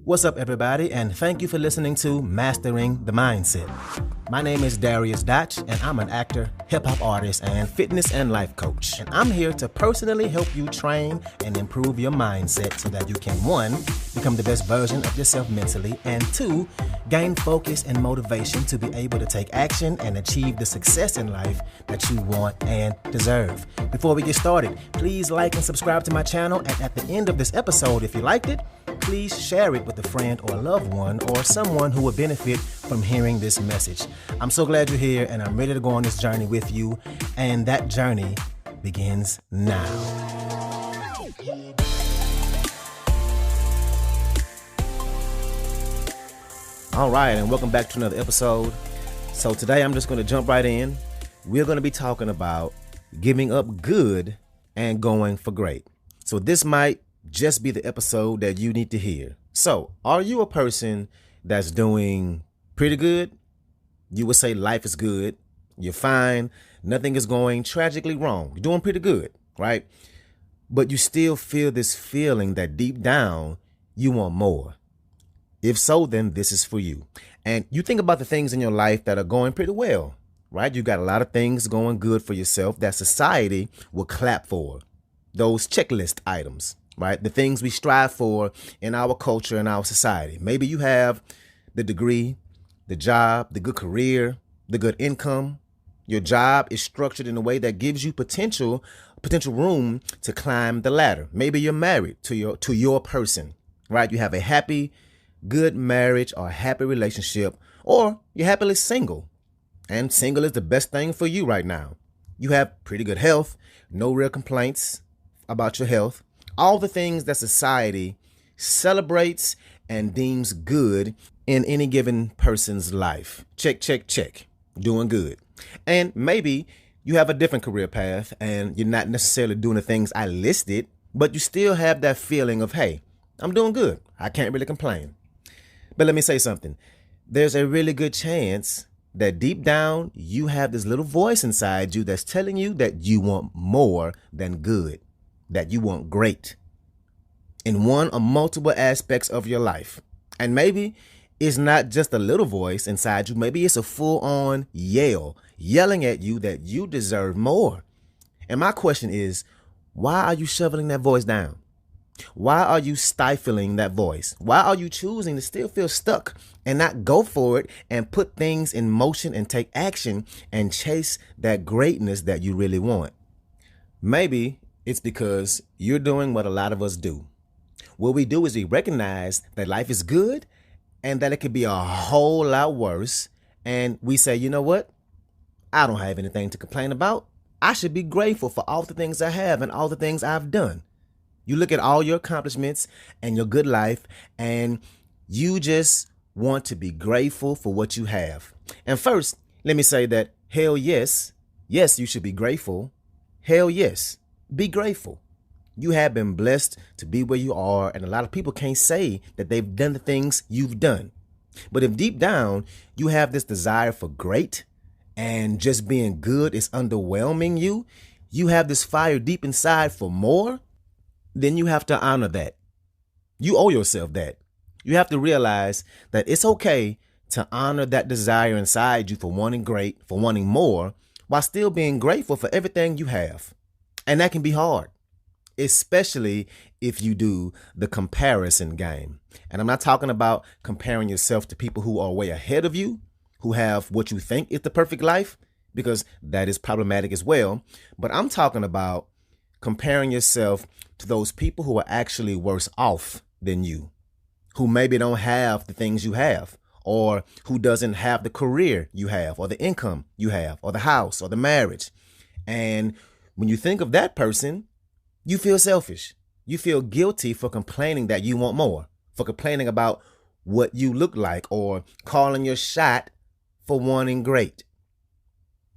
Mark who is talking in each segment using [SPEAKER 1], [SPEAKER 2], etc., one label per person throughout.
[SPEAKER 1] What's up, everybody, and thank you for listening to Mastering the Mindset. My name is Dariusdotch, and I'm an actor, hip-hop artist, and fitness and life coach. And I'm here to personally help you train and improve your mindset so that you can, 1, become the best version of yourself mentally, and 2, gain focus and motivation to be able to take action and achieve the success in life that you want and deserve. Before we get started, please like and subscribe to my channel, and at the end of this episode, if you liked it, please share it with a friend or a loved one or someone who would benefit from hearing this message. I'm so glad you're here, and I'm ready to go on this journey with you, and that journey begins now. All right, and welcome back to another episode. So today I'm just going to jump right in. We're going to be talking about giving up good and going for great. So this might just be the episode that you need to hear. So, are you a person that's doing pretty good? You would say life is good. You're fine. Nothing is going tragically wrong. You're doing pretty good, right? But you still feel this feeling that deep down you want more. If so, then this is for you. And you think about the things in your life that are going pretty well, right? You got a lot of things going good for yourself that society will clap for. Those checklist items. Right? The things we strive for in our culture and our society. Maybe you have the degree, the job, the good career, the good income. Your job is structured in a way that gives you potential room to climb the ladder. Maybe you're married to your person, right? You have a happy, good marriage or happy relationship, or you're happily single. And single is the best thing for you right now. You have pretty good health, no real complaints about your health. All the things that society celebrates and deems good in any given person's life. Check, check, check. Doing good. And maybe you have a different career path and you're not necessarily doing the things I listed, but you still have that feeling of, hey, I'm doing good. I can't really complain. But let me say something. There's a really good chance that deep down you have this little voice inside you that's telling you that you want more than good. That you want great in one or multiple aspects of your life. And maybe it's not just a little voice inside you. Maybe it's a full-on yell yelling at you that you deserve more. And my question is, why are you shoveling that voice down? Why are you stifling that voice? Why are you choosing to still feel stuck and not go for it and put things in motion and take action and chase that greatness that you really want? Maybe it's because you're doing what a lot of us do. What we do is we recognize that life is good and that it could be a whole lot worse. And we say, you know what? I don't have anything to complain about. I should be grateful for all the things I have and all the things I've done. You look at all your accomplishments and your good life, and you just want to be grateful for what you have. And first, let me say that, hell yes, you should be grateful. Hell yes. Be grateful. You have been blessed to be where you are, and a lot of people can't say that they've done the things you've done. But if deep down you have this desire for great and just being good is underwhelming you have this fire deep inside for more, then you have to honor that. You owe yourself that. You have to realize that it's okay to honor that desire inside you for wanting great, for wanting more, while still being grateful for everything you have. And that can be hard, especially if you do the comparison game. And I'm not talking about comparing yourself to people who are way ahead of you, who have what you think is the perfect life, because that is problematic as well. But I'm talking about comparing yourself to those people who are actually worse off than you, who maybe don't have the things you have, or who doesn't have the career you have, or the income you have, or the house, or the marriage. And when you think of that person, you feel selfish. You feel guilty for complaining that you want more, for complaining about what you look like, or calling your shot for wanting great.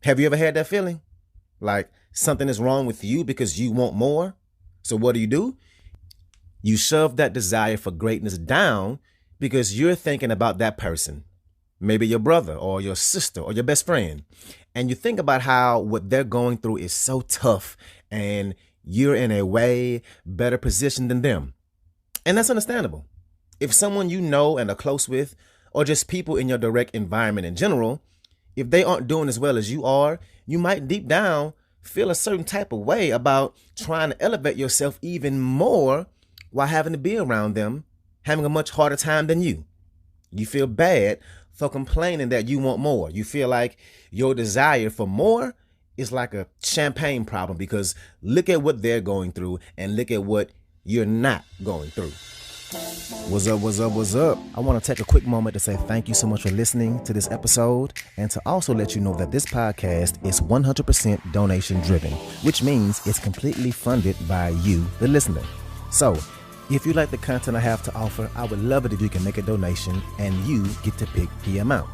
[SPEAKER 1] Have you ever had that feeling? Like something is wrong with you because you want more? So what do? You shove that desire for greatness down because you're thinking about that person, maybe your brother or your sister or your best friend. And you think about how what they're going through is so tough and you're in a way better position than them. And that's understandable. If someone you know and are close with, or just people in your direct environment in general, if they aren't doing as well as you are, you might deep down feel a certain type of way about trying to elevate yourself even more while having to be around them, having a much harder time than you. You feel bad for complaining that you want more. You feel like your desire for more is like a champagne problem because look at what they're going through and look at what you're not going through. What's up, what's up, what's up? I want to take a quick moment to say thank you so much for listening to this episode and to also let you know that this podcast is 100% donation driven, which means it's completely funded by you, the listener. So if you like the content I have to offer, I would love it if you can make a donation and you get to pick the amount.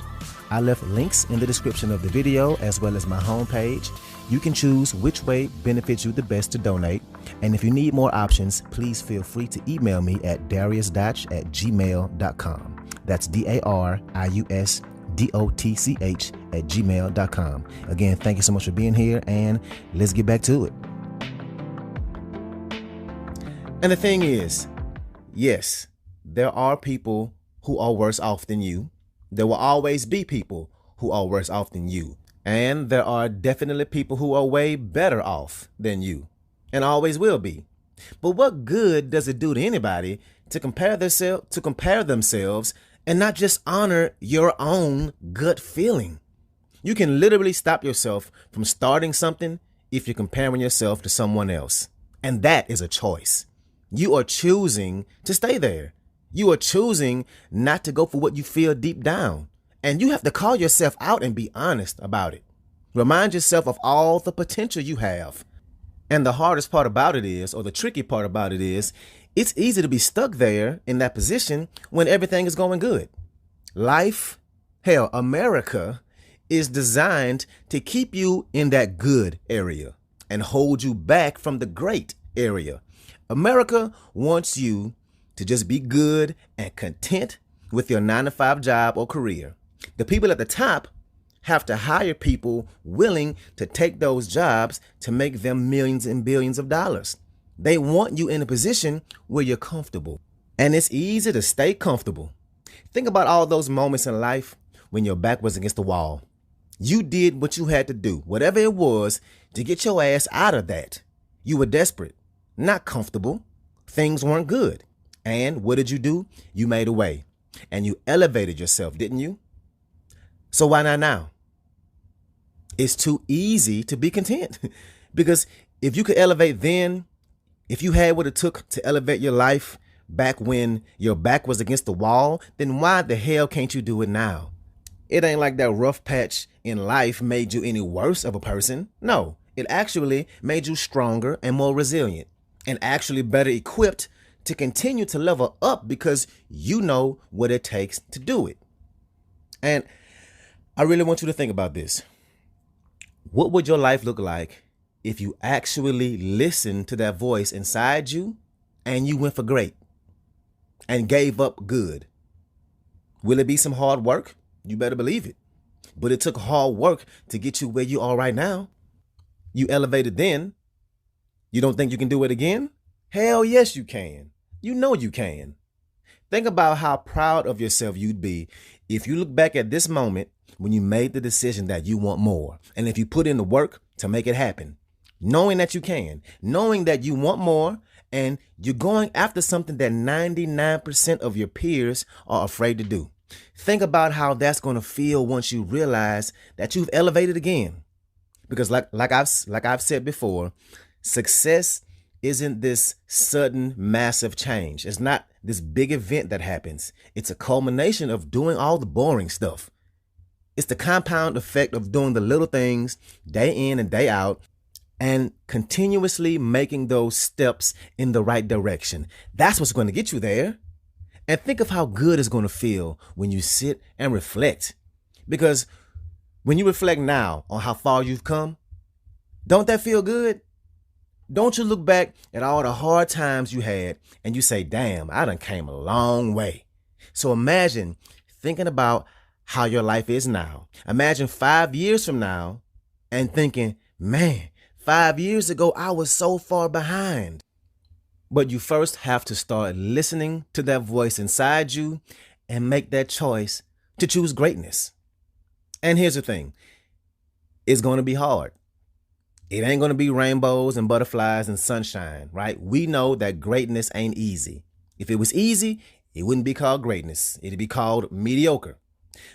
[SPEAKER 1] I left links in the description of the video as well as my homepage. You can choose which way benefits you the best to donate. And if you need more options, please feel free to email me at dariusdotch@gmail.com. That's dariusdotch@gmail.com. Again, thank you so much for being here and let's get back to it. And the thing is, yes, there are people who are worse off than you. There will always be people who are worse off than you. And there are definitely people who are way better off than you and always will be. But what good does it do to anybody to compare themselves and not just honor your own gut feeling? You can literally stop yourself from starting something if you're comparing yourself to someone else. And that is a choice. You are choosing to stay there. You are choosing not to go for what you feel deep down. And you have to call yourself out and be honest about it. Remind yourself of all the potential you have. And the hardest part about it is, or the tricky part about it is, it's easy to be stuck there in that position when everything is going good. Life, hell, America is designed to keep you in that good area and hold you back from the great area. America wants you to just be good and content with your 9-to-5 job or career. The people at the top have to hire people willing to take those jobs to make them millions and billions of dollars. They want you in a position where you're comfortable. And it's easy to stay comfortable. Think about all those moments in life when your back was against the wall. You did what you had to do, whatever it was, to get your ass out of that. You were desperate, not comfortable. Things weren't good. And what did you do? You made a way. And you elevated yourself, didn't you? So why not now? It's too easy to be content. Because if you could elevate then, if you had what it took to elevate your life back when your back was against the wall, then why the hell can't you do it now? It ain't like that rough patch in life made you any worse of a person. No, it actually made you stronger and more resilient and actually better equipped to continue to level up because you know what it takes to do it. And I really want you to think about this. What would your life look like if you actually listened to that voice inside you and you went for great and gave up good? Will it be some hard work? You better believe it. But it took hard work to get you where you are right now. You elevated then. You don't think you can do it again? Hell yes, you can. You know you can. Think about how proud of yourself you'd be if you look back at this moment when you made the decision that you want more. And if you put in the work to make it happen, knowing that you can, knowing that you want more, and you're going after something that 99% of your peers are afraid to do. Think about how that's going to feel once you realize that you've elevated again. Because like I've said before, success isn't this sudden massive change. It's not this big event that happens. It's a culmination of doing all the boring stuff. It's the compound effect of doing the little things day in and day out and continuously making those steps in the right direction. That's what's going to get you there. And think of how good it's going to feel when you sit and reflect. Because when you reflect now on how far you've come, don't that feel good? Don't you look back at all the hard times you had and you say, damn, I done came a long way. So imagine thinking about how your life is now. Imagine 5 years from now and thinking, man, 5 years ago, I was so far behind. But you first have to start listening to that voice inside you and make that choice to choose greatness. And here's the thing. It's going to be hard. It ain't going to be rainbows and butterflies and sunshine, right? We know that greatness ain't easy. If it was easy, it wouldn't be called greatness. It'd be called mediocre.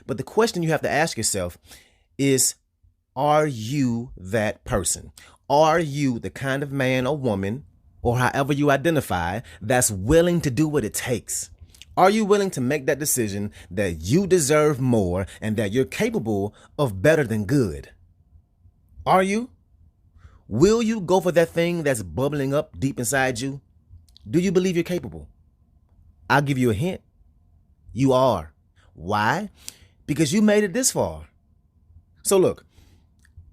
[SPEAKER 1] But the question you have to ask yourself is, are you that person? Are you the kind of man or woman, or however you identify, that's willing to do what it takes? Are you willing to make that decision that you deserve more and that you're capable of better than good? Are you? Will you go for that thing that's bubbling up deep inside you? Do you believe you're capable? I'll give you a hint. You are. Why? Because you made it this far. So look,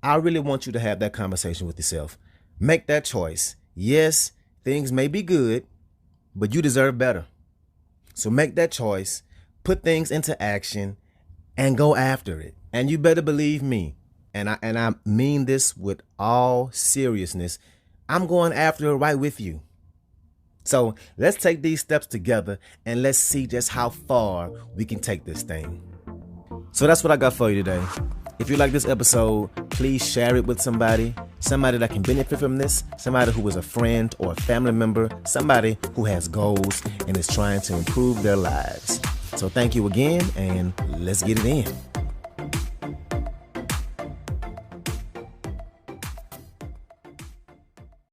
[SPEAKER 1] I really want you to have that conversation with yourself. Make that choice. Yes, things may be good, but you deserve better. So make that choice, put things into action, and go after it. And you better believe me. And I mean this with all seriousness. I'm going after it right with you. So let's take these steps together and let's see just how far we can take this thing. So that's what I got for you today. If you like this episode, please share it with somebody that can benefit from this, somebody who is a friend or a family member, somebody who has goals and is trying to improve their lives. So thank you again, and let's get it in.